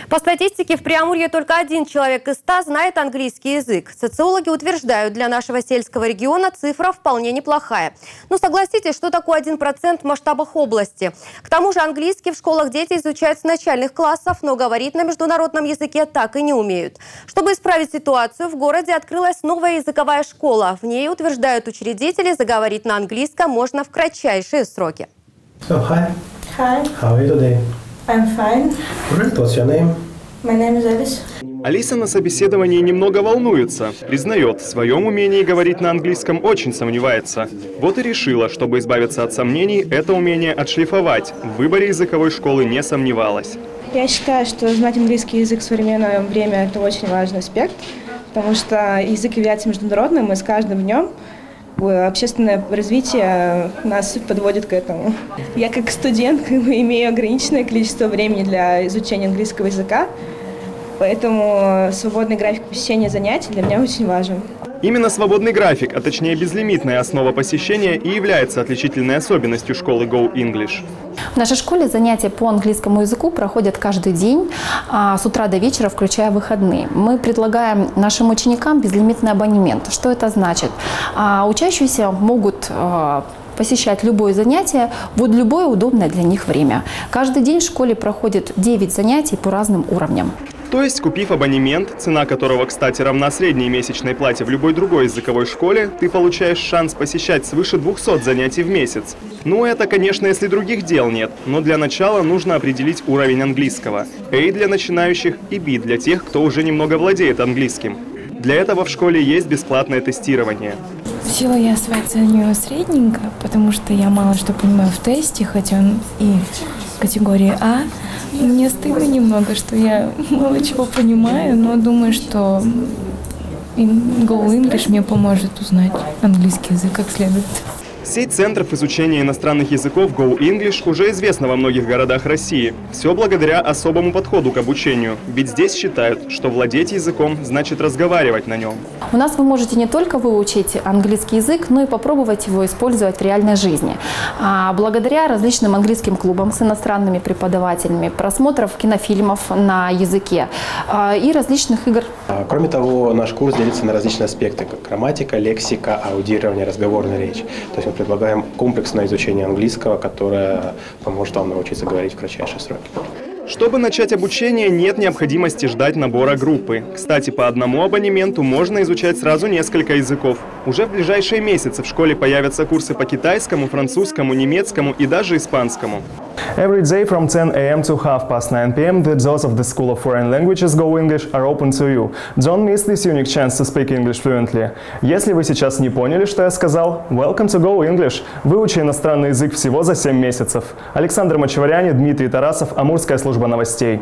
По статистике, в Преамурье только 1 человек из 100 знает английский язык. Социологи утверждают, для нашего сельского региона цифра вполне неплохая. Но согласитесь, что такое 1% в масштабах области? К тому же английский в школах дети изучают с начальных классов, но говорить на международном языке так и не умеют. Чтобы исправить ситуацию, в городе открылась новая языковая школа. В ней, утверждают учредители, заговорить на английском можно в кратчайшие сроки. So, hi. Hi, How are you today? I'm fine. Great. What's your name? My name is Alice. Алиса на собеседовании немного волнуется. Признает, в своем умении говорить на английском очень сомневается. Вот и решила, чтобы избавиться от сомнений, это умение отшлифовать. В выборе языковой школы не сомневалась. Я считаю, что знать английский язык в современное время – это очень важный аспект, потому что язык является международным, и с каждым днем общественное развитие нас подводит к этому. Я как студент имею ограниченное количество времени для изучения английского языка, поэтому свободный график посещения занятий для меня очень важен. Именно свободный график, а точнее безлимитная основа посещения, и является отличительной особенностью школы Go English. В нашей школе занятия по английскому языку проходят каждый день, с утра до вечера, включая выходные. Мы предлагаем нашим ученикам безлимитный абонемент. Что это значит? Учащиеся могут посещать любое занятие в любое удобное для них время. Каждый день в школе проходит 9 занятий по разным уровням. То есть, купив абонемент, цена которого, кстати, равна средней месячной плате в любой другой языковой школе, ты получаешь шанс посещать свыше 200 занятий в месяц. Ну, это, конечно, если других дел нет, но для начала нужно определить уровень английского. A для начинающих и B для тех, кто уже немного владеет английским. Для этого в школе есть бесплатное тестирование. Всего я свою оцениваю средненько, потому что я мало что понимаю в тесте, хоть он и категории А. Мне стыдно немного, что я мало чего понимаю, но думаю, что Go English мне поможет узнать английский язык как следует. Сеть центров изучения иностранных языков Go English уже известна во многих городах России. Все благодаря особому подходу к обучению. Ведь здесь считают, что владеть языком значит разговаривать на нем. У нас вы можете не только выучить английский язык, но и попробовать его использовать в реальной жизни. Благодаря различным английским клубам с иностранными преподавателями, просмотров кинофильмов на языке и различных игр. Кроме того, наш курс делится на различные аспекты, как грамматика, лексика, аудирование, разговорная речь. То есть мы предлагаем комплексное изучение английского, которое поможет вам научиться говорить в кратчайшие сроки. Чтобы начать обучение, нет необходимости ждать набора группы. Кстати, по одному абонементу можно изучать сразу несколько языков. Уже в ближайшие месяцы в школе появятся курсы по китайскому, французскому, немецкому и даже испанскому. Every day from 10 a.m. to 9 p.m. the doors of the School of Foreign Languages Go English are open to you. Don't miss this unique chance to speak English fluently. Если вы сейчас не поняли, что я сказал, welcome to Go English. Выучи иностранный язык всего за 7 месяцев. Александр Мачеваряне, Дмитрий Тарасов, Амурская служба новостей.